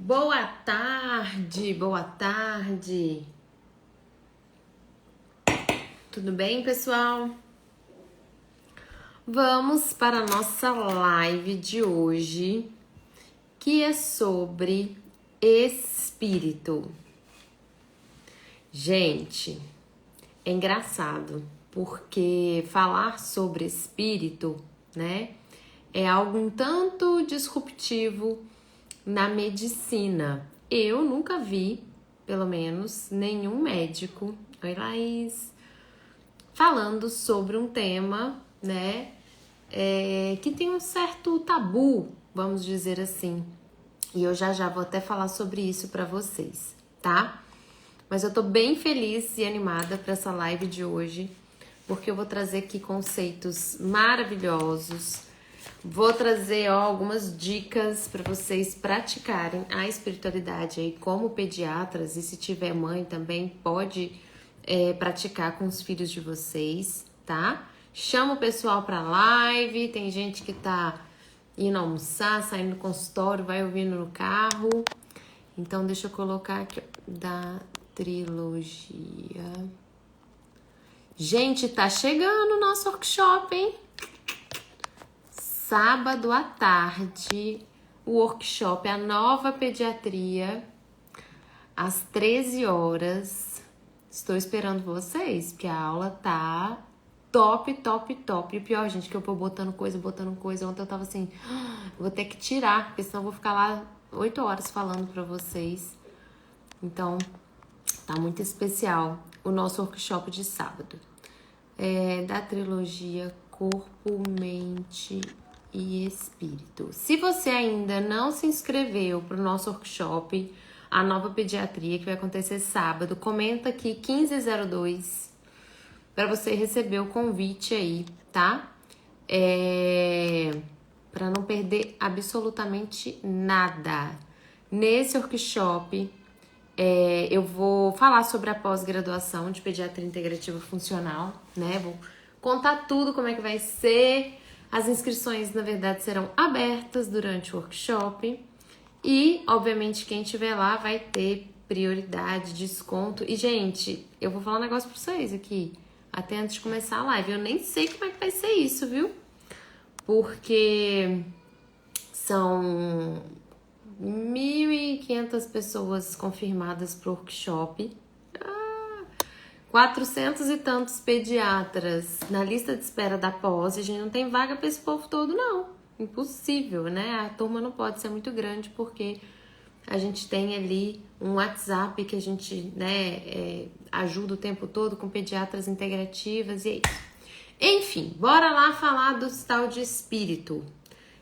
Boa tarde, boa tarde. Tudo bem, pessoal? Vamos para a nossa live de hoje, que é sobre espírito. Gente, é engraçado, porque falar sobre espírito, né, é algo um tanto disruptivo na medicina. Eu nunca vi, pelo menos, nenhum médico, oi Laís, falando sobre um tema, né, que tem um certo tabu, vamos dizer assim. E eu já vou até falar sobre isso para vocês, tá? Mas eu tô bem feliz e animada para essa live de hoje, porque eu vou trazer aqui conceitos maravilhosos. Vou trazer algumas dicas para vocês praticarem a espiritualidade aí como pediatras, e se tiver mãe também pode praticar com os filhos de vocês, tá? Chama o pessoal para live, tem gente que tá indo almoçar, saindo do consultório, vai ouvindo no carro. Então deixa eu colocar aqui, ó, da trilogia. Gente, tá chegando o nosso workshop, hein? Sábado à tarde, o workshop A Nova Pediatria, às 13 horas. Estou esperando vocês, porque a aula tá top, top, top. E o pior, gente, que eu vou botando coisa. Ontem eu tava assim, vou ter que tirar, porque senão eu vou ficar lá 8 horas falando pra vocês. Então, tá muito especial o nosso workshop de sábado. Da trilogia Corpo, Mente e Espírito. Se você ainda não se inscreveu para o nosso workshop, A Nova Pediatria, que vai acontecer sábado, comenta aqui 1502 para você receber o convite aí, tá? Para não perder absolutamente nada. Nesse workshop, eu vou falar sobre a pós-graduação de Pediatria Integrativa Funcional, né? Vou contar tudo, como é que vai ser. As inscrições, na verdade, serão abertas durante o workshop. E, obviamente, quem estiver lá vai ter prioridade, desconto. E, gente, eu vou falar um negócio pra vocês aqui, até antes de começar a live. Eu nem sei como é que vai ser isso, viu? Porque são 1.500 pessoas confirmadas para o workshop. 400 e tantos pediatras na lista de espera da pós. A gente não tem vaga para esse povo todo, não. Impossível, né? A turma não pode ser muito grande, porque a gente tem ali um WhatsApp que a gente, né, ajuda o tempo todo com pediatras integrativas e é isso. Enfim, bora lá falar do tal de espírito.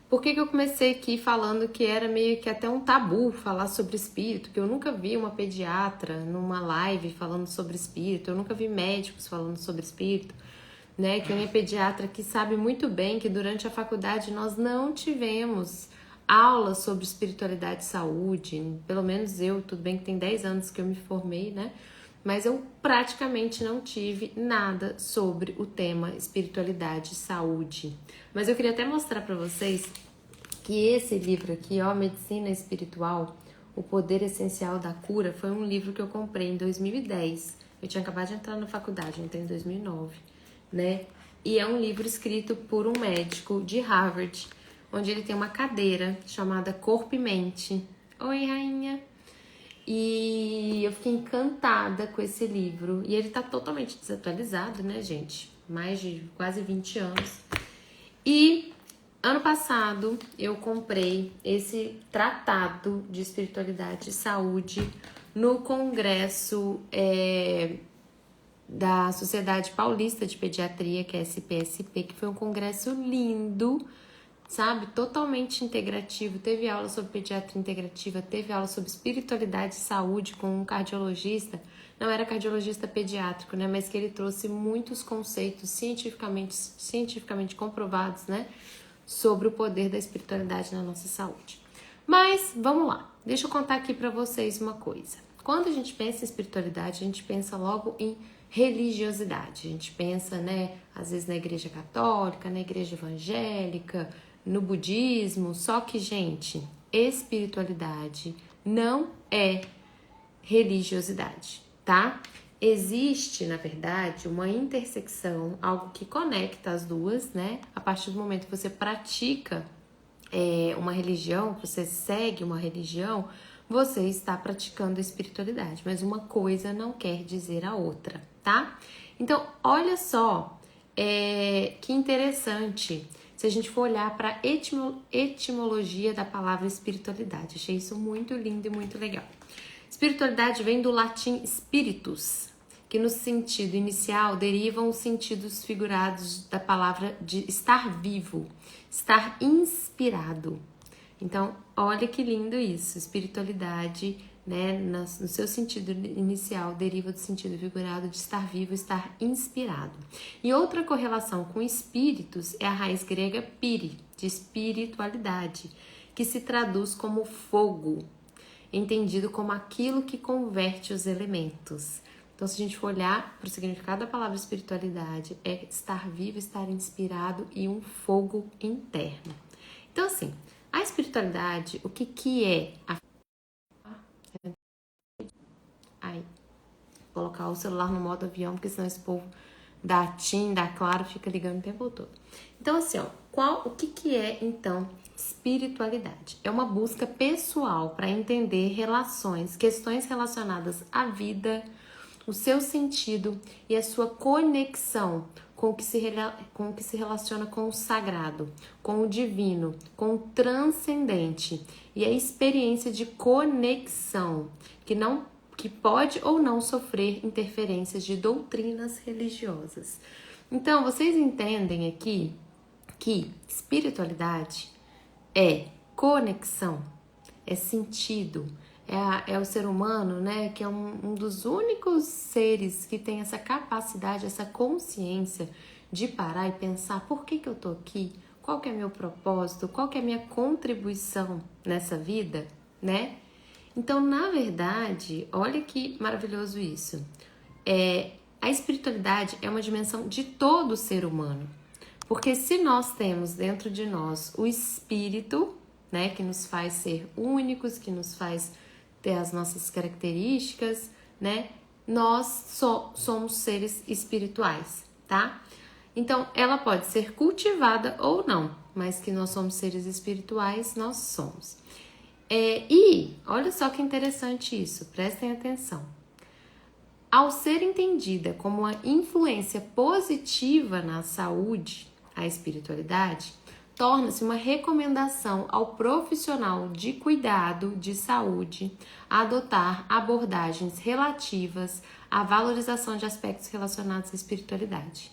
Por que eu comecei aqui falando que era meio que até um tabu falar sobre espírito? Que eu nunca vi uma pediatra numa live falando sobre espírito, eu nunca vi médicos falando sobre espírito, né? Que a minha pediatra que sabe muito bem que durante a faculdade nós não tivemos aula sobre espiritualidade e saúde, pelo menos eu, tudo bem que tem 10 anos que eu me formei, né? Mas eu praticamente não tive nada sobre o tema espiritualidade e saúde. Mas eu queria até mostrar para vocês que esse livro aqui, ó, Medicina Espiritual, O Poder Essencial da Cura, foi um livro que eu comprei em 2010. Eu tinha acabado de entrar na faculdade, entrei em 2009, né? E é um livro escrito por um médico de Harvard, onde ele tem uma cadeira chamada Corpo e Mente. Oi, rainha! E eu fiquei encantada com esse livro. E ele tá totalmente desatualizado, né, gente? Mais de quase 20 anos. E ano passado eu comprei esse tratado de espiritualidade e saúde no congresso da Sociedade Paulista de Pediatria, que é SPSP, que foi um congresso lindo, sabe? Totalmente integrativo. Teve aula sobre pediatria integrativa, teve aula sobre espiritualidade e saúde com um cardiologista. Não era cardiologista pediátrico, né? Mas que ele trouxe muitos conceitos cientificamente comprovados, né? Sobre o poder da espiritualidade na nossa saúde. Mas, vamos lá. Deixa eu contar aqui pra vocês uma coisa. Quando a gente pensa em espiritualidade, a gente pensa logo em religiosidade. A gente pensa, né, às vezes na igreja católica, na igreja evangélica, no budismo. Só que, gente, espiritualidade não é religiosidade, tá? Existe, na verdade, uma intersecção, algo que conecta as duas, né? A partir do momento que você pratica uma religião, que você segue uma religião, você está praticando a espiritualidade, mas uma coisa não quer dizer a outra, tá? Então, olha só que interessante se a gente for olhar para a etimologia da palavra espiritualidade. Achei isso muito lindo e muito legal. Espiritualidade vem do latim spiritus, que no sentido inicial derivam os sentidos figurados da palavra de estar vivo, estar inspirado. Então, olha que lindo isso. Espiritualidade, né, no seu sentido inicial, deriva do sentido figurado de estar vivo, estar inspirado. E outra correlação com espíritos é a raiz grega piri, de espiritualidade, que se traduz como fogo, entendido como aquilo que converte os elementos. Então, se a gente for olhar para o significado da palavra espiritualidade, é estar vivo, estar inspirado e um fogo interno. Então, assim, a espiritualidade, o que é a... Ai, vou colocar o celular no modo avião, porque senão esse povo da TIM, da Claro, fica ligando o tempo todo. Então, assim, o que é, então, espiritualidade? É uma busca pessoal para entender questões relacionadas à vida, o seu sentido e a sua conexão com o que se relaciona com o sagrado, com o divino, com o transcendente e a experiência de conexão que pode ou não sofrer interferências de doutrinas religiosas. Então, vocês entendem aqui que espiritualidade é conexão, é sentido, é o ser humano, né, que é um dos únicos seres que tem essa capacidade, essa consciência de parar e pensar por que eu tô aqui, qual que é meu propósito, qual que é minha contribuição nessa vida, né? Então, na verdade, olha que maravilhoso isso. A espiritualidade é uma dimensão de todo ser humano. Porque se nós temos dentro de nós o espírito, né, que nos faz ser únicos, que nos faz ter as nossas características, né, nós somos seres espirituais, tá? Então, ela pode ser cultivada ou não, mas que nós somos seres espirituais, nós somos. E olha só que interessante isso, prestem atenção. Ao ser entendida como uma influência positiva na saúde, a espiritualidade torna-se uma recomendação ao profissional de cuidado de saúde a adotar abordagens relativas à valorização de aspectos relacionados à espiritualidade,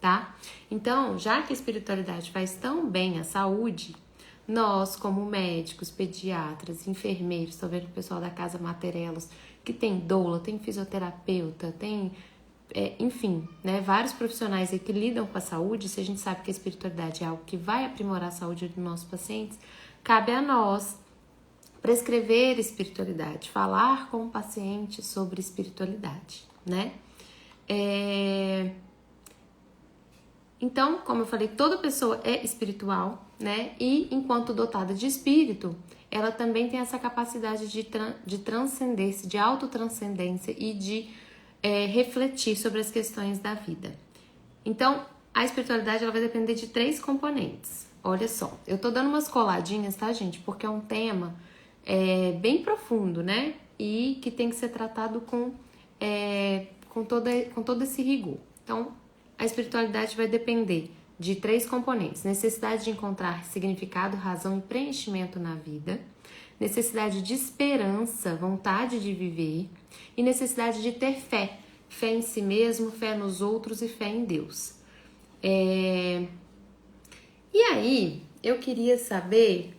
tá? Então, já que a espiritualidade faz tão bem à saúde, nós, como médicos, pediatras, enfermeiros, estão vendo o pessoal da Casa Materelos, que tem doula, tem fisioterapeuta, tem, enfim, né, vários profissionais aí que lidam com a saúde. Se a gente sabe que a espiritualidade é algo que vai aprimorar a saúde dos nossos pacientes, cabe a nós prescrever espiritualidade, falar com o paciente sobre espiritualidade, né? Então, como eu falei, toda pessoa é espiritual, né? E enquanto dotada de espírito, ela também tem essa capacidade de transcendência, de autotranscendência e de refletir sobre as questões da vida. Então, a espiritualidade ela vai depender de 3 componentes. Olha só, eu tô dando umas coladinhas, tá, gente? Porque é um tema bem profundo, né? E que tem que ser tratado com todo esse rigor. Então, a espiritualidade vai depender de 3 componentes: necessidade de encontrar significado, razão e preenchimento na vida, necessidade de esperança, vontade de viver e necessidade de ter fé, fé em si mesmo, fé nos outros e fé em Deus. E aí, eu queria saber,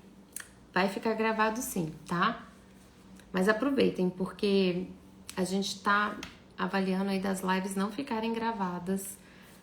vai ficar gravado sim, tá? Mas aproveitem, porque a gente tá avaliando aí das lives não ficarem gravadas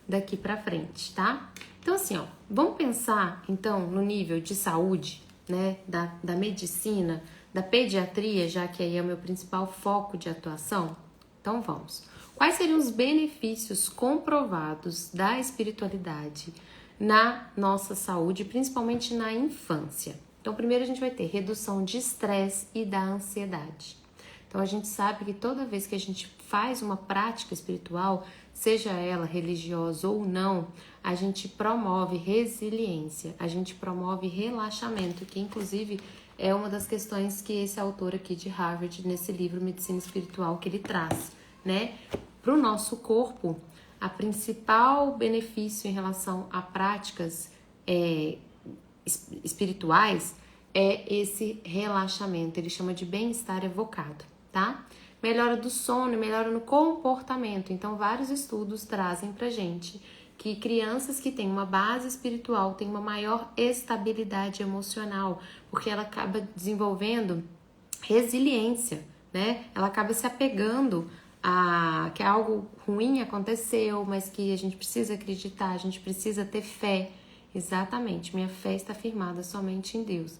daqui pra frente, tá? Então, assim, vamos pensar, então, no nível de saúde, né, da medicina, da pediatria, já que aí é o meu principal foco de atuação? Então, vamos. Quais seriam os benefícios comprovados da espiritualidade na nossa saúde, principalmente na infância? Então, primeiro a gente vai ter redução de estresse e da ansiedade. Então, a gente sabe que toda vez que a gente faz uma prática espiritual, seja ela religiosa ou não, a gente promove resiliência, a gente promove relaxamento, que inclusive é uma das questões que esse autor aqui de Harvard, nesse livro Medicina Espiritual, que ele traz, né? Para o nosso corpo, a principal benefício em relação a práticas espirituais é esse relaxamento, ele chama de bem-estar evocado, tá? Melhora do sono, melhora no comportamento. Então, vários estudos trazem pra gente que crianças que têm uma base espiritual têm uma maior estabilidade emocional, porque ela acaba desenvolvendo resiliência, né? Ela acaba se apegando a que algo ruim aconteceu, mas que a gente precisa acreditar, a gente precisa ter fé. Exatamente, minha fé está firmada somente em Deus.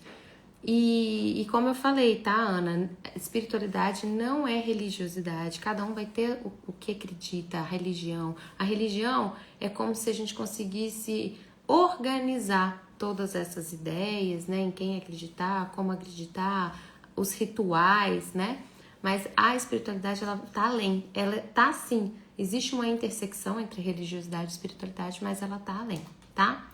E como eu falei, tá, Ana? Espiritualidade não é religiosidade. Cada um vai ter o que acredita, a religião. A religião é como se a gente conseguisse organizar todas essas ideias, né? Em quem acreditar, como acreditar, os rituais, né? Mas a espiritualidade, ela tá além. Ela tá, sim. Existe uma intersecção entre religiosidade e espiritualidade, mas ela tá além, tá?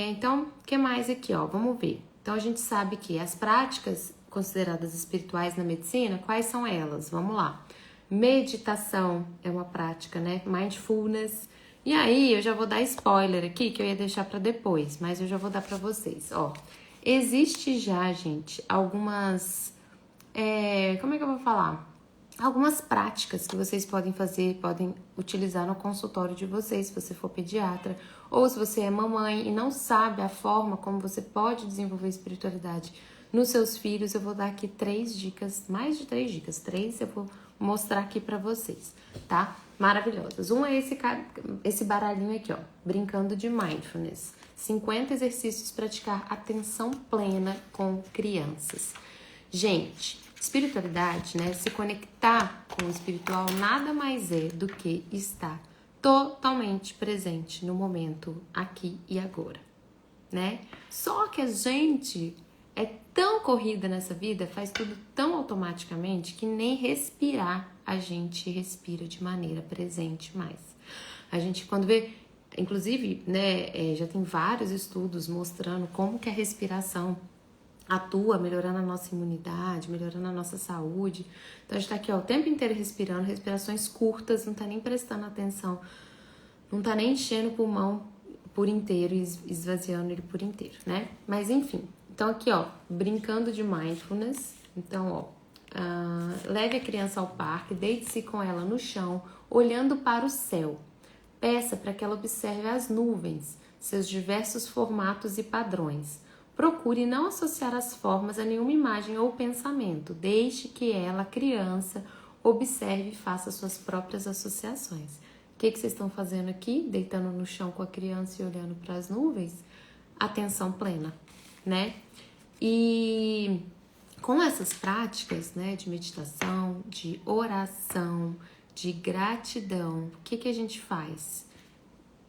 Então, o que mais aqui, ó? Vamos ver. Então, a gente sabe que as práticas consideradas espirituais na medicina, quais são elas? Vamos lá. Meditação é uma prática, né? Mindfulness. E aí, eu já vou dar spoiler aqui, que eu ia deixar para depois, mas eu já vou dar para vocês, ó. Existe já, gente, algumas... como é que eu vou falar? Algumas práticas que vocês podem fazer, podem utilizar no consultório de vocês, se você for pediatra, ou se você é mamãe e não sabe a forma como você pode desenvolver espiritualidade nos seus filhos. Eu vou dar aqui 3 dicas, mais de 3 dicas, 3 eu vou mostrar aqui pra vocês, tá? Maravilhosas. Um é esse baralhinho aqui, ó, brincando de mindfulness. 50 exercícios para praticar atenção plena com crianças. Gente, espiritualidade, né? Se conectar com o espiritual nada mais é do que estar totalmente presente no momento aqui e agora, né? Só que a gente é tão corrida nessa vida, faz tudo tão automaticamente que nem respirar a gente respira de maneira presente mais. A gente quando vê, inclusive, né, já tem vários estudos mostrando como que a respiração atua, melhorando a nossa imunidade, melhorando a nossa saúde. Então, a gente tá aqui, ó, o tempo inteiro respirando, respirações curtas, não tá nem prestando atenção, não tá nem enchendo o pulmão por inteiro e esvaziando ele por inteiro, né? Mas, enfim. Então, aqui, ó, brincando de mindfulness. Então, ó, leve a criança ao parque, deite-se com ela no chão, olhando para o céu. Peça para que ela observe as nuvens, seus diversos formatos e padrões. Procure não associar as formas a nenhuma imagem ou pensamento. Deixe que ela, criança, observe e faça suas próprias associações. O que vocês estão fazendo aqui? Deitando no chão com a criança e olhando para as nuvens? Atenção plena, né? E com essas práticas, né, de meditação, de oração, de gratidão, o que a gente faz?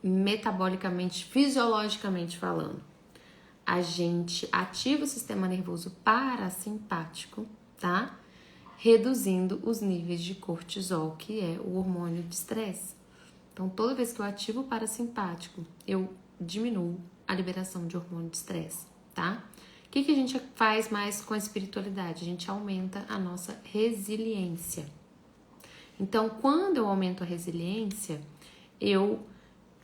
Metabolicamente, fisiologicamente falando, a gente ativa o sistema nervoso parasimpático, tá? Reduzindo os níveis de cortisol, que é o hormônio de estresse. Então, toda vez que eu ativo o parasimpático, eu diminuo a liberação de hormônio de estresse, tá? O que a gente faz mais com a espiritualidade? A gente aumenta a nossa resiliência. Então, quando eu aumento a resiliência, eu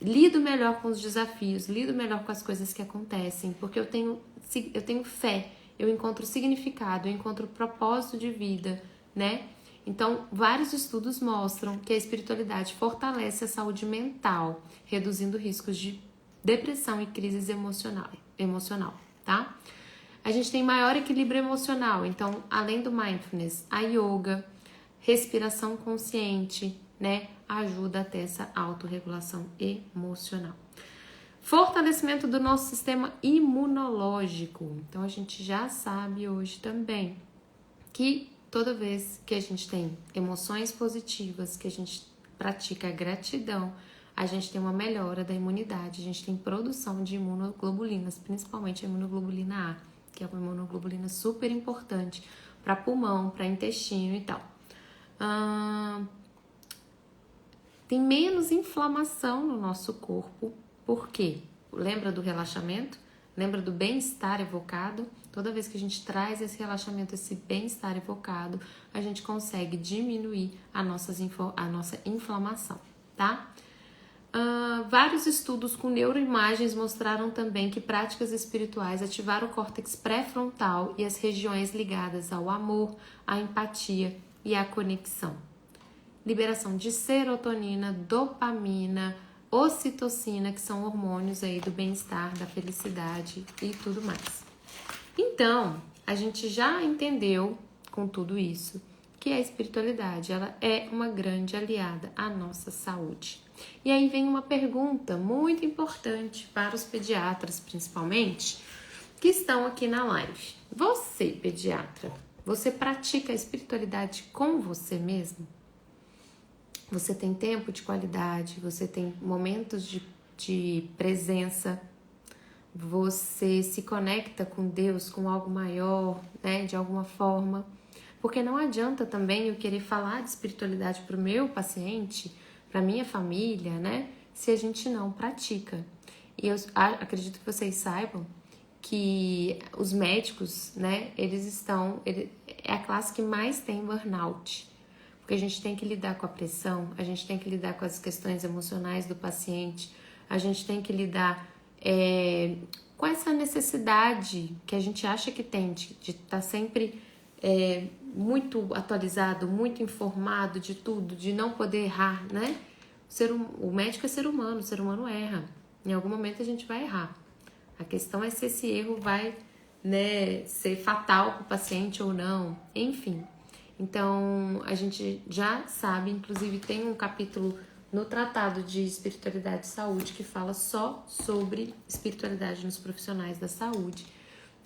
lido melhor com os desafios, lido melhor com as coisas que acontecem, porque eu tenho fé, eu encontro significado, eu encontro propósito de vida, né? Então, vários estudos mostram que a espiritualidade fortalece a saúde mental, reduzindo riscos de depressão e crises emocional, tá? A gente tem maior equilíbrio emocional, então, além do mindfulness, a yoga, respiração consciente, né, ajuda a ter essa autorregulação emocional. Fortalecimento do nosso sistema imunológico. Então, a gente já sabe hoje também que toda vez que a gente tem emoções positivas, que a gente pratica a gratidão, a gente tem uma melhora da imunidade, a gente tem produção de imunoglobulinas, principalmente a imunoglobulina A, que é uma imunoglobulina super importante para pulmão, para intestino e tal. Tem menos inflamação no nosso corpo. Por quê? Lembra do relaxamento? Lembra do bem-estar evocado? Toda vez que a gente traz esse relaxamento, esse bem-estar evocado, a gente consegue diminuir a nossa inflamação, tá? Vários estudos com neuroimagens mostraram também que práticas espirituais ativaram o córtex pré-frontal e as regiões ligadas ao amor, à empatia e à conexão. Liberação de serotonina, dopamina, ocitocina, que são hormônios aí do bem-estar, da felicidade e tudo mais. Então, a gente já entendeu com tudo isso que a espiritualidade, ela é uma grande aliada à nossa saúde. E aí vem uma pergunta muito importante para os pediatras, principalmente, que estão aqui na live. Você, pediatra, você pratica a espiritualidade com você mesmo? Você tem tempo de qualidade, você tem momentos de presença, você se conecta com Deus, com algo maior, né, de alguma forma. Porque não adianta também eu querer falar de espiritualidade para o meu paciente, para minha família, né, se a gente não pratica. E eu acredito que vocês saibam que os médicos, né, é a classe que mais tem burnout. Porque a gente tem que lidar com a pressão, a gente tem que lidar com as questões emocionais do paciente, a gente tem que lidar com essa necessidade que a gente acha que tem de estar sempre muito atualizado, muito informado de tudo, de não poder errar, né? O médico é ser humano, o ser humano erra. Em algum momento a gente vai errar. A questão é se esse erro vai, né, ser fatal para o paciente ou não, enfim. Então, a gente já sabe, inclusive tem um capítulo no Tratado de Espiritualidade e Saúde que fala só sobre espiritualidade nos profissionais da saúde.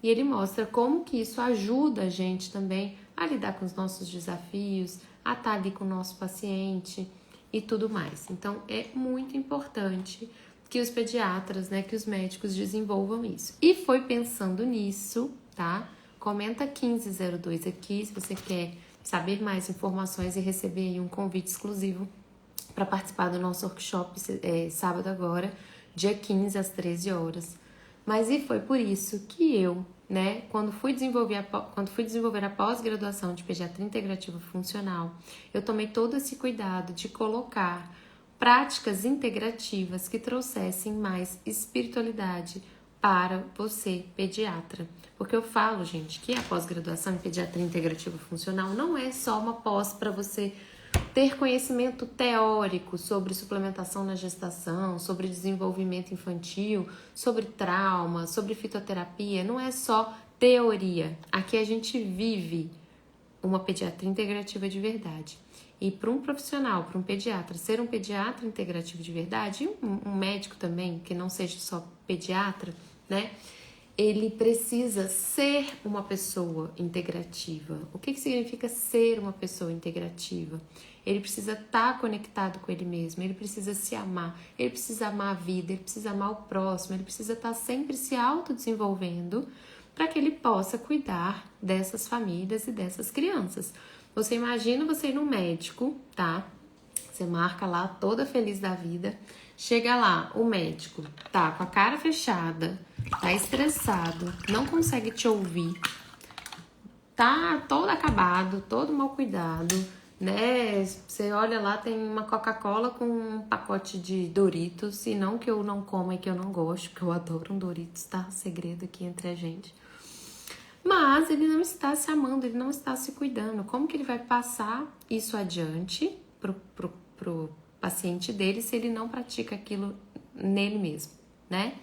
E ele mostra como que isso ajuda a gente também a lidar com os nossos desafios, a estar ali com o nosso paciente e tudo mais. Então, é muito importante que os pediatras, né, que os médicos desenvolvam isso. E foi pensando nisso, tá? Comenta 1502 aqui se você quer saber mais informações e receber aí um convite exclusivo para participar do nosso workshop sábado agora, dia 15 às 13 horas. Mas e foi por isso que eu, né, quando fui desenvolver a pós-graduação de pediatria integrativa funcional, eu tomei todo esse cuidado de colocar práticas integrativas que trouxessem mais espiritualidade para você, pediatra. Porque eu falo, gente, que a pós-graduação em pediatria integrativa funcional não é só uma pós para você ter conhecimento teórico sobre suplementação na gestação, sobre desenvolvimento infantil, sobre trauma, sobre fitoterapia. Não é só teoria. Aqui a gente vive uma pediatria integrativa de verdade. E para um profissional, para um pediatra, ser um pediatra integrativo de verdade, e um médico também, que não seja só pediatra, né? Ele precisa ser uma pessoa integrativa. O que significa ser uma pessoa integrativa? Ele precisa estar conectado com ele mesmo, ele precisa se amar, ele precisa amar a vida, ele precisa amar o próximo, ele precisa estar sempre se autodesenvolvendo para que ele possa cuidar dessas famílias e dessas crianças. Você imagina você ir no médico, tá? Você marca lá toda feliz da vida, chega lá, o médico tá com a cara fechada, tá estressado, não consegue te ouvir, tá todo acabado, todo mal cuidado, né? Você olha lá, tem uma Coca-Cola com um pacote de Doritos, e não que eu não coma e que eu não gosto, porque eu adoro um Doritos, tá? Segredo aqui entre a gente. Mas ele não está se amando, ele não está se cuidando. Como que ele vai passar isso adiante pro paciente dele se ele não pratica aquilo nele mesmo, né?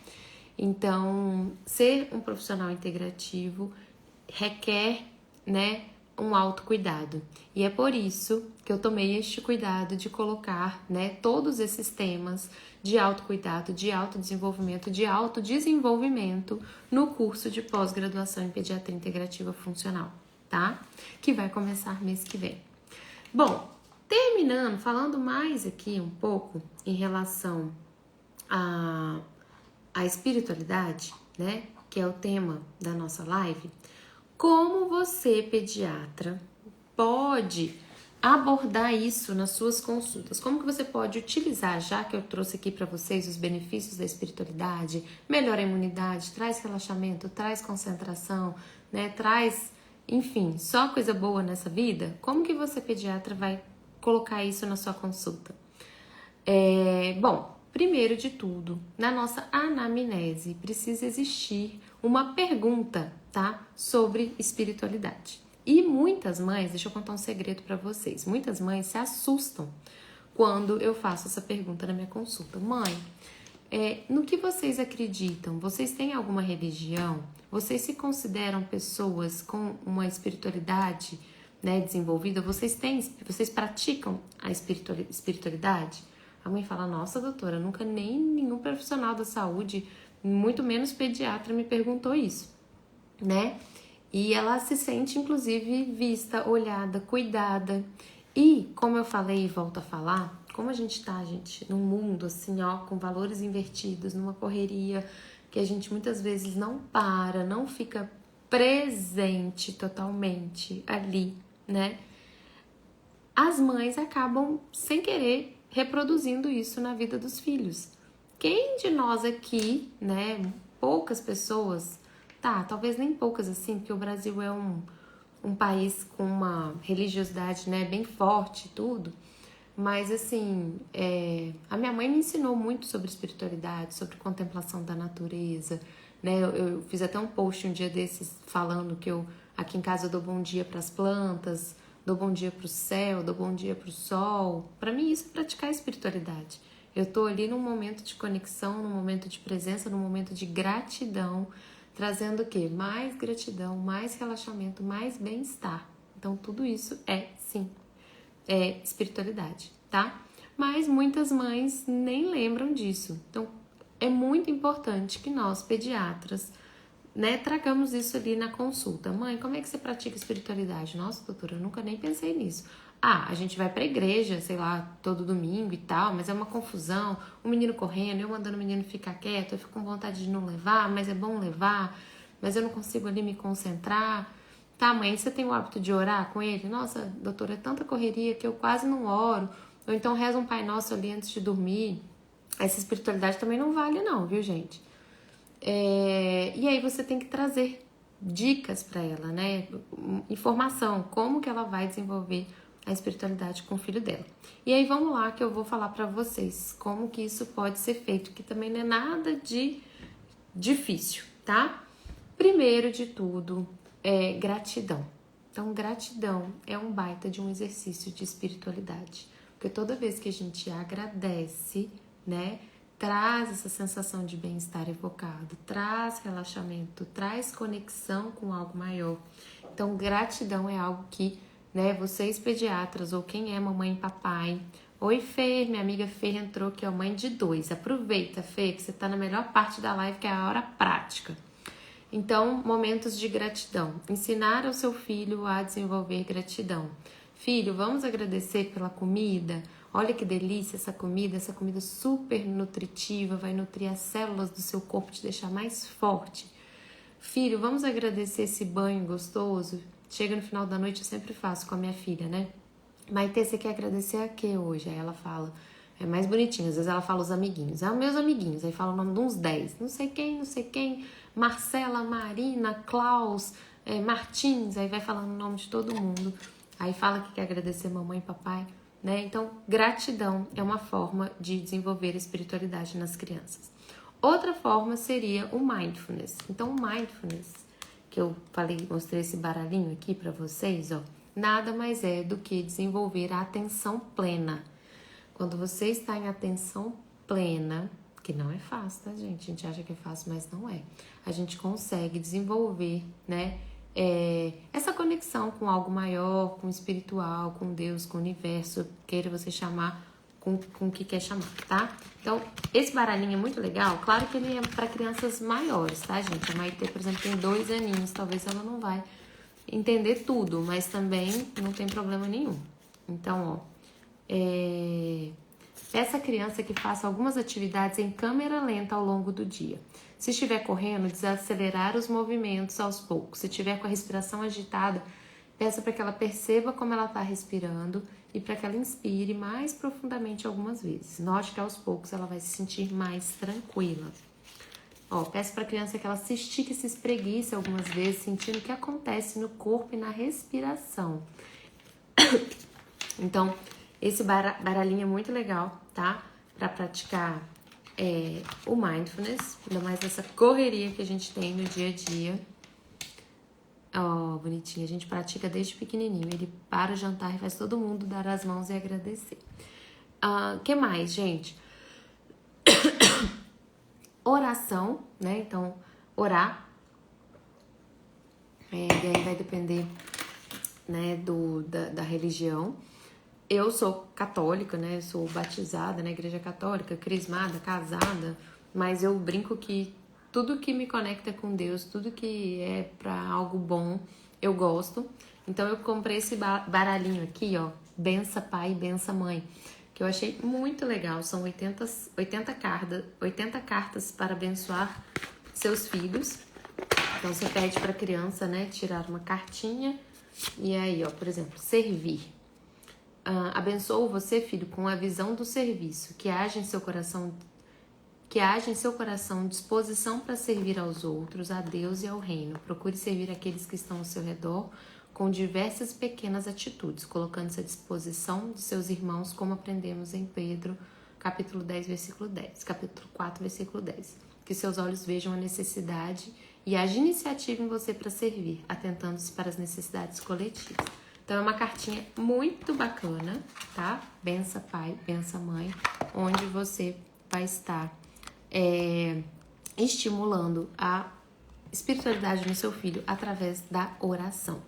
Então, ser um profissional integrativo requer, né, um autocuidado. E é por isso que eu tomei este cuidado de colocar, né, todos esses temas de autocuidado, de autodesenvolvimento, de autodesenvolvimento no curso de pós-graduação em Pediatria Integrativa Funcional, tá? Que vai começar mês que vem. Bom, Terminando, falando mais aqui um pouco em relação a espiritualidade, né, que é o tema da nossa live, como você, pediatra, pode abordar isso nas suas consultas? Como que você pode utilizar, já que eu trouxe aqui para vocês os benefícios da espiritualidade, melhora a imunidade, traz relaxamento, traz concentração, né, traz, enfim, só coisa boa nessa vida? Como que você, pediatra, vai colocar isso na sua consulta? Bom, primeiro de tudo, na nossa anamnese precisa existir uma pergunta, tá? Sobre espiritualidade. E muitas mães, deixa eu contar um segredo para vocês, muitas mães se assustam quando eu faço essa pergunta na minha consulta. Mãe, no que vocês acreditam? Vocês têm alguma religião? Vocês se consideram pessoas com uma espiritualidade, né, desenvolvida? Vocês praticam a espiritualidade? A mãe fala, nossa, doutora, nunca nem nenhum profissional da saúde, muito menos pediatra, me perguntou isso, né? E ela se sente, inclusive, vista, olhada, cuidada. E, como eu falei e volto a falar, como a gente tá, gente, num mundo assim, ó, com valores invertidos, numa correria, que a gente muitas vezes não para, não fica presente totalmente ali, né? As mães acabam, sem querer, reproduzindo isso na vida dos filhos. Quem de nós aqui, né, poucas pessoas, tá, talvez nem poucas assim, porque o Brasil é um país com uma religiosidade, né, bem forte e tudo, mas assim, a minha mãe me ensinou muito sobre espiritualidade, sobre contemplação da natureza, né, eu fiz até um post um dia desses falando que eu, aqui em casa, eu dou bom dia para as plantas, dou bom dia pro céu, dou bom dia pro sol. Para mim isso é praticar a espiritualidade. Eu tô ali num momento de conexão, num momento de presença, num momento de gratidão, trazendo o quê? Mais gratidão, mais relaxamento, mais bem-estar. Então tudo isso sim, espiritualidade, tá? Mas muitas mães nem lembram disso. Então é muito importante que nós, pediatras, né, tragamos isso ali na consulta. Mãe, como é que você pratica espiritualidade? Nossa, doutora, eu nunca nem pensei nisso. A gente vai pra igreja, sei lá, todo domingo e tal, mas é uma confusão, o menino correndo, eu mandando o menino ficar quieto, eu fico com vontade de não levar, mas é bom levar, mas eu não consigo ali me concentrar. Tá, mãe, você tem o hábito de orar com ele? Nossa, doutora, é tanta correria que eu quase não oro. Ou então reza um Pai Nosso ali antes de dormir. Essa espiritualidade também não vale não, viu, gente? E aí você tem que trazer dicas para ela, né? Informação, como que ela vai desenvolver a espiritualidade com o filho dela. E aí vamos lá que eu vou falar para vocês como que isso pode ser feito, que também não é nada de difícil, tá? Primeiro de tudo, gratidão. Então, gratidão é um baita de um exercício de espiritualidade, porque toda vez que a gente agradece, né, traz essa sensação de bem-estar evocado, traz relaxamento, traz conexão com algo maior. Então, gratidão é algo que, né, vocês pediatras ou quem é mamãe e papai. Oi, Fê, minha amiga Fê entrou, que é mãe de 2. Aproveita, Fê, que você tá na melhor parte da live, que é a hora prática. Então, momentos de gratidão. Ensinar ao seu filho a desenvolver gratidão. Filho, vamos agradecer pela comida? Olha que delícia essa comida super nutritiva, vai nutrir as células do seu corpo, te deixar mais forte. Filho, vamos agradecer esse banho gostoso? Chega no final da noite, eu sempre faço com a minha filha, né? Maitê, você quer agradecer a quê hoje? Aí ela fala, é mais bonitinho, às vezes ela fala os amiguinhos. Meus amiguinhos, aí fala o nome de uns 10. Não sei quem, Marcela, Marina, Klaus, Martins, aí vai falando o nome de todo mundo. Aí fala que quer agradecer mamãe e papai, né? Então, gratidão é uma forma de desenvolver a espiritualidade nas crianças. Outra forma seria o mindfulness. Então, o mindfulness, que eu falei, mostrei esse baralhinho aqui para vocês, ó, nada mais é do que desenvolver a atenção plena. Quando você está em atenção plena, que não é fácil, tá, gente? A gente acha que é fácil, mas não é. A gente consegue desenvolver, né, essa conexão com algo maior, com o espiritual, com Deus, com o universo, queira você chamar com o que quer chamar, tá? Então, esse baralhinho é muito legal. Claro que ele é para crianças maiores, tá, gente? A Maitê, por exemplo, tem 2 aninhos, talvez ela não vai entender tudo, mas também não tem problema nenhum. Então, ó, Peça à criança que faça algumas atividades em câmera lenta ao longo do dia. Se estiver correndo, desacelerar os movimentos aos poucos. Se estiver com a respiração agitada, peça para que ela perceba como ela está respirando e para que ela inspire mais profundamente algumas vezes. Note que aos poucos ela vai se sentir mais tranquila. Peço para a criança que ela se estique e se espreguice algumas vezes, sentindo o que acontece no corpo e na respiração. Então, esse baralhinho é muito legal, tá? Para praticar o mindfulness, ainda mais nessa correria que a gente tem no dia a dia. Bonitinho, a gente pratica desde pequenininho. Ele para o jantar e faz todo mundo dar as mãos e agradecer. Que mais, gente? Oração, né? Então, orar. E aí vai depender, né, da religião. Eu sou católica, né? Sou batizada na igreja católica, crismada, casada. Mas eu brinco que tudo que me conecta com Deus, tudo que é pra algo bom, eu gosto. Então eu comprei esse baralhinho aqui, ó. Bença pai, bença mãe. Que eu achei muito legal. São 80 cartas para abençoar seus filhos. Então você pede para a criança, né, tirar uma cartinha. E aí, ó, por exemplo, servir. Abençoo você, filho, com a visão do serviço, que haja em seu coração disposição para servir aos outros, a Deus e ao reino. Procure servir aqueles que estão ao seu redor com diversas pequenas atitudes, colocando-se à disposição de seus irmãos, como aprendemos em Pedro, capítulo 10, versículo 10, capítulo 4, versículo 10. Que seus olhos vejam a necessidade e haja iniciativa em você para servir, atentando-se para as necessidades coletivas. Então é uma cartinha muito bacana, tá? Bença pai, bença mãe, onde você vai estar estimulando a espiritualidade no seu filho através da oração.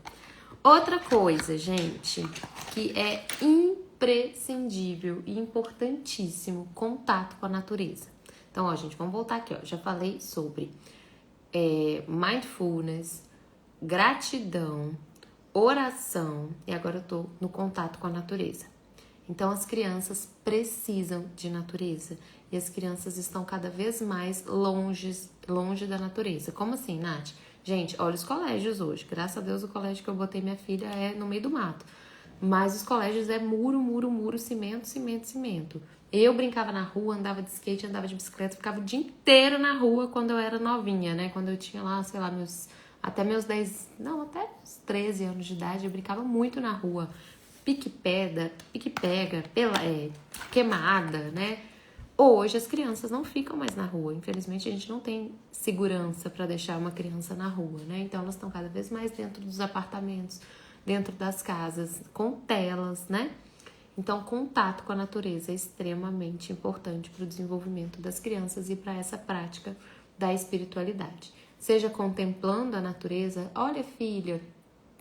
Outra coisa, gente, que é imprescindível e importantíssimo, contato com a natureza. Então, ó, gente, vamos voltar aqui, ó. Já falei sobre mindfulness, gratidão, oração e agora eu tô no contato com a natureza. Então, as crianças precisam de natureza e as crianças estão cada vez mais longe da natureza. Como assim, Nath? Gente, olha os colégios hoje. Graças a Deus o colégio que eu botei minha filha é no meio do mato. Mas os colégios é muro, cimento. Eu brincava na rua, andava de skate, andava de bicicleta, ficava o dia inteiro na rua quando eu era novinha, né? Quando eu tinha lá, sei lá, até meus 13 anos de idade, eu brincava muito na rua. Pique-pega, queimada, né? Hoje as crianças não ficam mais na rua. Infelizmente a gente não tem segurança para deixar uma criança na rua, né? Então elas estão cada vez mais dentro dos apartamentos, dentro das casas, com telas, né? Então contato com a natureza é extremamente importante para o desenvolvimento das crianças e para essa prática da espiritualidade. Seja contemplando a natureza, olha filha,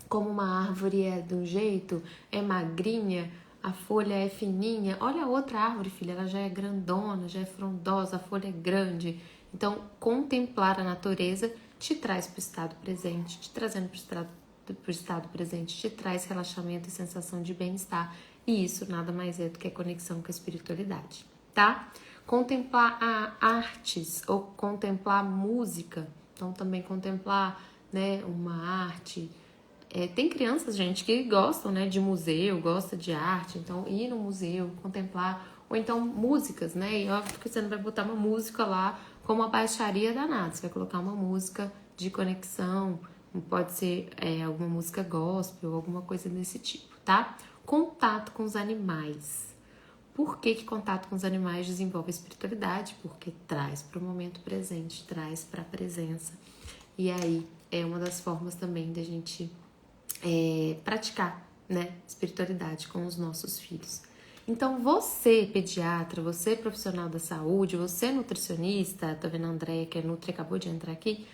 como uma árvore é de um jeito, é magrinha, a folha é fininha. Olha a outra árvore, filha, ela já é grandona, já é frondosa, a folha é grande. Então, contemplar a natureza te traz para o estado presente, te trazendo para o estado presente, te traz relaxamento e sensação de bem-estar. E isso nada mais é do que a conexão com a espiritualidade, tá? Contemplar artes ou contemplar música. Então, também contemplar, né, uma arte. Tem crianças, gente, que gostam, né, de museu, gosta de arte, então ir no museu, contemplar, ou então músicas, né, e óbvio que você não vai botar uma música lá como uma baixaria danada, você vai colocar uma música de conexão, pode ser alguma música gospel, alguma coisa desse tipo, tá? Contato com os animais. Por que contato com os animais desenvolve a espiritualidade? Porque traz para o momento presente, traz para a presença, e aí é uma das formas também da gente praticar, né, espiritualidade com os nossos filhos. Então você, pediatra, você profissional da saúde, você nutricionista, tá vendo a Andréia que é nutri, acabou de entrar aqui,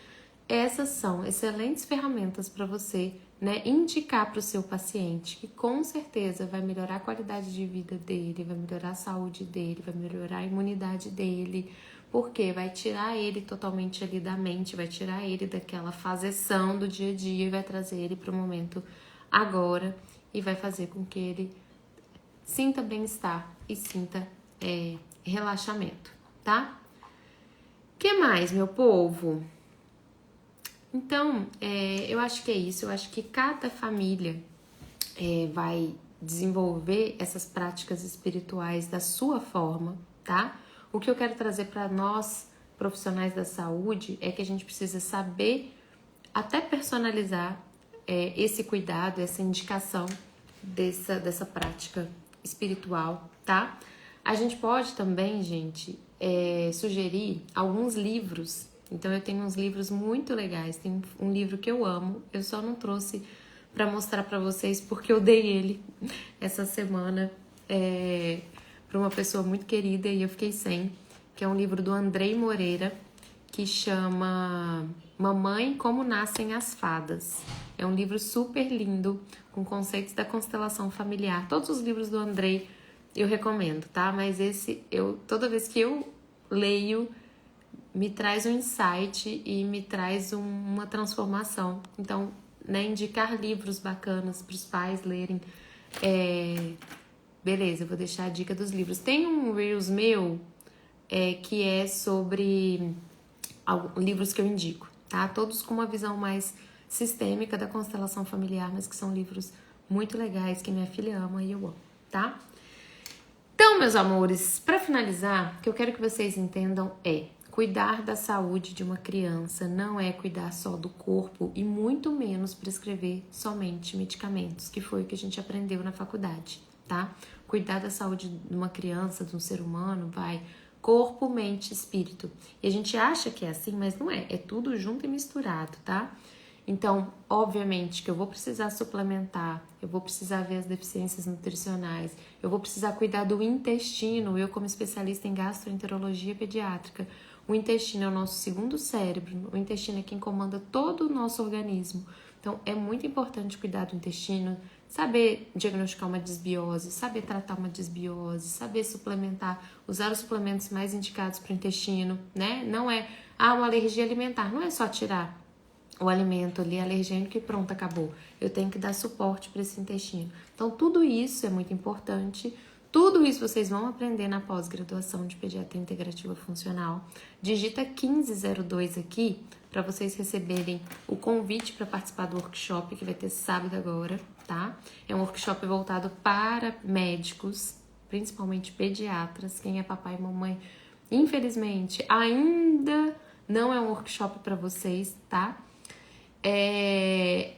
essas são excelentes ferramentas para você, né, indicar para o seu paciente que com certeza vai melhorar a qualidade de vida dele, vai melhorar a saúde dele, vai melhorar a imunidade dele, porque vai tirar ele totalmente ali da mente, vai tirar ele daquela fazeção do dia a dia e vai trazer ele para o momento agora e vai fazer com que ele sinta bem-estar e sinta relaxamento, tá? O que mais, meu povo? Então, eu acho que é isso. Eu acho que cada família vai desenvolver essas práticas espirituais da sua forma, tá? O que eu quero trazer para nós, profissionais da saúde, é que a gente precisa saber até personalizar esse cuidado, essa indicação dessa prática espiritual, tá? A gente pode também, gente, sugerir alguns livros. Então eu tenho uns livros muito legais. Tem um livro que eu amo, eu só não trouxe para mostrar para vocês porque eu dei ele essa semana para uma pessoa muito querida e eu fiquei sem, que é um livro do Andrei Moreira, que chama Mamãe, Como Nascem as Fadas. É um livro super lindo, com conceitos da constelação familiar. Todos os livros do Andrei eu recomendo, tá? Mas esse, toda vez que eu leio, me traz um insight e me traz uma transformação. Então, né, indicar livros bacanas para os pais lerem. Beleza, eu vou deixar a dica dos livros. Tem um Reels meu que é sobre livros que eu indico, tá? Todos com uma visão mais sistêmica da constelação familiar, mas que são livros muito legais que minha filha ama e eu amo, tá? Então, meus amores, para finalizar, o que eu quero que vocês entendam cuidar da saúde de uma criança não é cuidar só do corpo e muito menos prescrever somente medicamentos, que foi o que a gente aprendeu na faculdade, tá? Cuidar da saúde de uma criança, de um ser humano, vai corpo, mente, espírito. E a gente acha que é assim, mas não é. É tudo junto e misturado, tá? Então, obviamente que eu vou precisar suplementar, eu vou precisar ver as deficiências nutricionais, eu vou precisar cuidar do intestino, eu como especialista em gastroenterologia pediátrica. O intestino é o nosso segundo cérebro, o intestino é quem comanda todo o nosso organismo. Então, é muito importante cuidar do intestino, saber diagnosticar uma desbiose, saber tratar uma desbiose, saber suplementar, usar os suplementos mais indicados para o intestino, né? Não é, uma alergia alimentar, não é só tirar o alimento ali alergênico e pronto, acabou. Eu tenho que dar suporte para esse intestino. Então, tudo isso é muito importante. Tudo isso vocês vão aprender na pós-graduação de Pediatria Integrativa Funcional. Digita 1502 aqui para vocês receberem o convite para participar do workshop que vai ter sábado agora, tá? É um workshop voltado para médicos, principalmente pediatras. Quem é papai e mamãe, infelizmente, ainda não é um workshop para vocês, tá?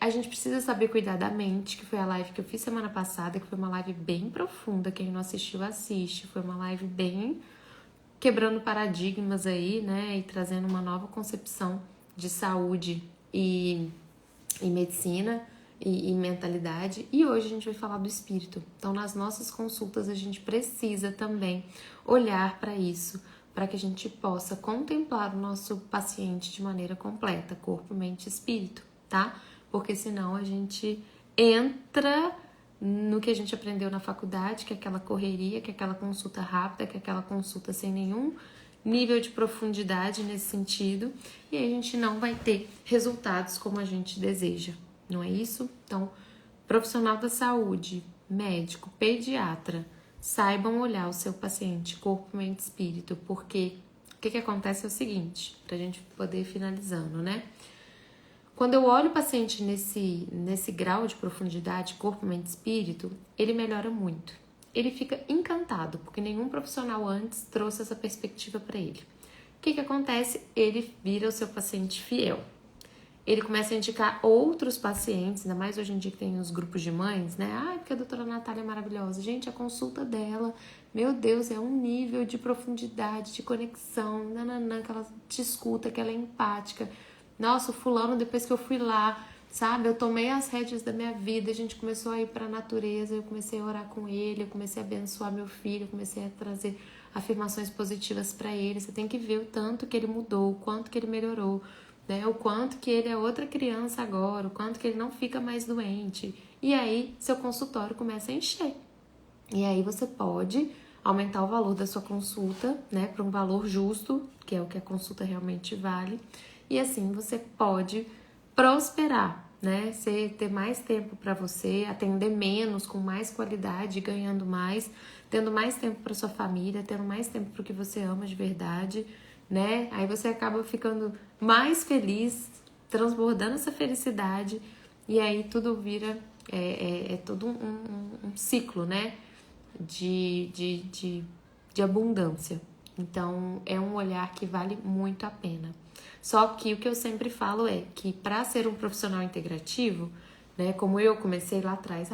A gente precisa saber cuidar da mente, que foi a live que eu fiz semana passada, que foi uma live bem profunda. Quem não assistiu, assiste. Foi uma live bem quebrando paradigmas aí, né? E trazendo uma nova concepção de saúde e medicina e mentalidade. E hoje a gente vai falar do espírito. Então, nas nossas consultas, a gente precisa também olhar para isso, para que a gente possa contemplar o nosso paciente de maneira completa, corpo, mente e espírito, tá? Porque senão a gente entra no que a gente aprendeu na faculdade, que é aquela correria, que é aquela consulta rápida, que é aquela consulta sem nenhum nível de profundidade nesse sentido, e aí a gente não vai ter resultados como a gente deseja, não é isso? Então, profissional da saúde, médico, pediatra, saibam olhar o seu paciente, corpo, mente, espírito, porque o que acontece é o seguinte, pra gente poder ir finalizando, né? Quando eu olho o paciente nesse grau de profundidade, corpo, mente, espírito, ele melhora muito. Ele fica encantado, porque nenhum profissional antes trouxe essa perspectiva para ele. O que acontece? Ele vira o seu paciente fiel. Ele começa a indicar outros pacientes, ainda mais hoje em dia que tem os grupos de mães, né? Porque a doutora Natália é maravilhosa. Gente, a consulta dela, meu Deus, é um nível de profundidade, de conexão, que ela te escuta, que ela é empática. Nossa, o fulano, depois que eu fui lá, sabe? Eu tomei as rédeas da minha vida, a gente começou a ir para a natureza, eu comecei a orar com ele, eu comecei a abençoar meu filho, eu comecei a trazer afirmações positivas para ele. Você tem que ver o tanto que ele mudou, o quanto que ele melhorou, né? O quanto que ele é outra criança agora, o quanto que ele não fica mais doente. E aí, seu consultório começa a encher. E aí você pode aumentar o valor da sua consulta, né, para um valor justo, que é o que a consulta realmente vale. E assim você pode prosperar, né? Você ter mais tempo para você, atender menos, com mais qualidade, ganhando mais, tendo mais tempo para sua família, tendo mais tempo para o que você ama de verdade, né? Aí você acaba ficando mais feliz, transbordando essa felicidade, e aí tudo vira, é todo um ciclo, né? De abundância. Então, é um olhar que vale muito a pena. Só que o que eu sempre falo é que para ser um profissional integrativo, né, como eu comecei lá atrás,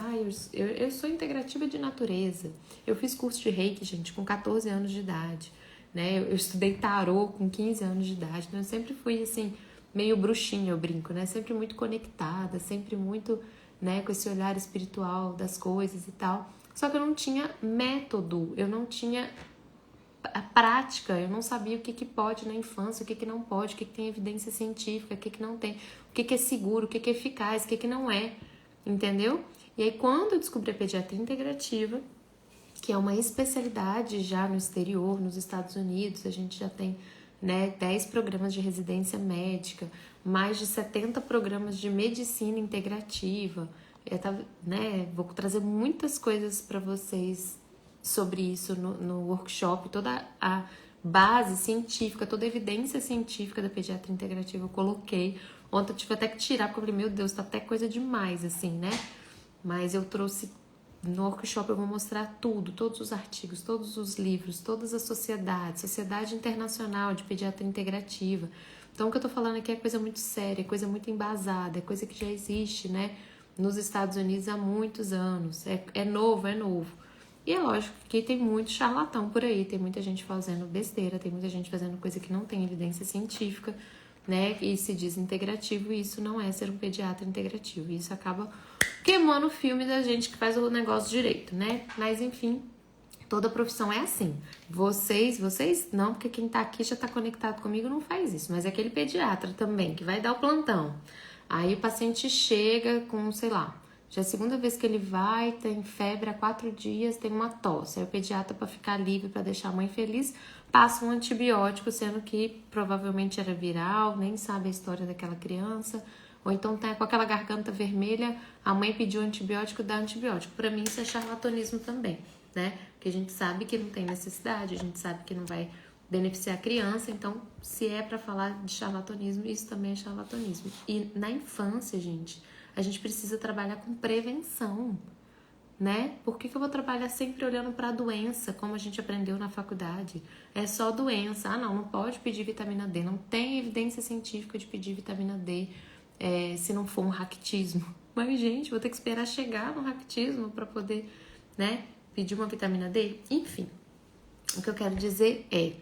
eu sou integrativa de natureza. Eu fiz curso de Reiki, gente, com 14 anos de idade, né? Eu estudei tarô com 15 anos de idade. Então eu sempre fui assim, meio bruxinha, eu brinco, né? Sempre muito conectada, sempre muito, né, com esse olhar espiritual das coisas e tal. Só que eu não tinha método, eu não tinha a prática, eu não sabia o que pode na infância, o que não pode, o que tem evidência científica, o que não tem, o que é seguro, o que é eficaz, o que não é, entendeu? E aí quando eu descobri a pediatria integrativa, que é uma especialidade já no exterior, nos Estados Unidos, a gente já tem, né, 10 programas de residência médica, mais de 70 programas de medicina integrativa, né, vou trazer muitas coisas para vocês sobre isso no workshop, toda a base científica, toda a evidência científica da pediatria integrativa eu coloquei. Ontem eu tive até que tirar, porque eu falei, meu Deus, tá até coisa demais, assim, né? Mas eu trouxe no workshop, eu vou mostrar tudo, todos os artigos, todos os livros, todas as sociedades, Sociedade Internacional de Pediatria Integrativa. Então, o que eu tô falando aqui é coisa muito séria, é coisa muito embasada, é coisa que já existe, né, nos Estados Unidos há muitos anos. É novo, é novo. E é lógico que tem muito charlatão por aí, tem muita gente fazendo besteira, tem muita gente fazendo coisa que não tem evidência científica, né? E se diz integrativo, e isso não é ser um pediatra integrativo. E isso acaba queimando o filme da gente que faz o negócio direito, né? Mas enfim, toda profissão é assim. Vocês não, porque quem tá aqui já tá conectado comigo não faz isso. Mas é aquele pediatra também, que vai dar o plantão. Aí o paciente chega com, sei lá, já é a segunda vez que ele vai, tem febre há 4 dias, tem uma tosse. Aí o pediatra, para ficar livre, para deixar a mãe feliz, passa um antibiótico, sendo que provavelmente era viral, nem sabe a história daquela criança. Ou então tá com aquela garganta vermelha, a mãe pediu antibiótico, dá antibiótico. Para mim isso é charlatanismo também, né? Porque a gente sabe que não tem necessidade, a gente sabe que não vai beneficiar a criança. Então, se é para falar de charlatanismo, isso também é charlatanismo. E na infância, gente, a gente precisa trabalhar com prevenção, né? Por que eu vou trabalhar sempre olhando para a doença, como a gente aprendeu na faculdade? É só doença. Ah, não pode pedir vitamina D. Não tem evidência científica de pedir vitamina D se não for um raquitismo. Mas, gente, vou ter que esperar chegar no raquitismo para poder, né, pedir uma vitamina D? Enfim, o que eu quero dizer é,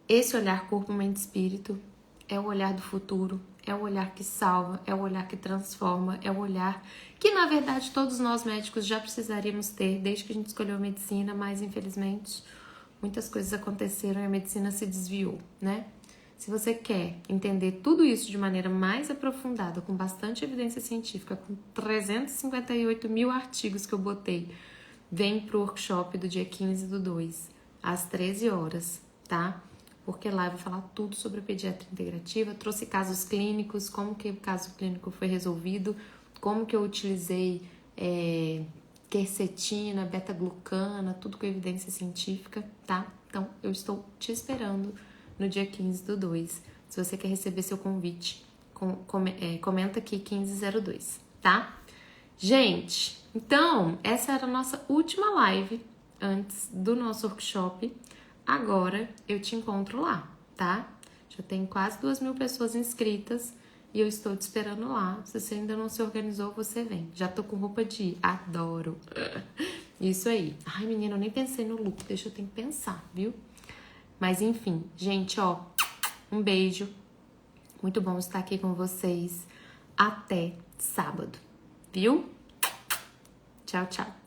esse olhar corpo, mente, espírito é o olhar do futuro, é o olhar que salva, é o olhar que transforma, é o olhar que, na verdade, todos nós médicos já precisaríamos ter desde que a gente escolheu a medicina, mas, infelizmente, muitas coisas aconteceram e a medicina se desviou, né? Se você quer entender tudo isso de maneira mais aprofundada, com bastante evidência científica, com 358 mil artigos que eu botei, vem pro workshop do dia 15/2, às 13 horas, tá? Porque lá eu vou falar tudo sobre a pediatria integrativa, trouxe casos clínicos, como que o caso clínico foi resolvido, como que eu utilizei quercetina, beta-glucana, tudo com evidência científica, tá? Então, eu estou te esperando no dia 15/2. Se você quer receber seu convite, comenta aqui 15/02, tá? Gente, então, essa era a nossa última live antes do nosso workshop. Agora eu te encontro lá, tá? Já tem quase 2.000 pessoas inscritas e eu estou te esperando lá. Se você ainda não se organizou, você vem. Já tô com roupa de ir. Adoro. Isso aí. Ai, menina, eu nem pensei no look. Deixa eu ter que pensar, viu? Mas enfim, gente, ó. Um beijo. Muito bom estar aqui com vocês. Até sábado. Viu? Tchau, tchau.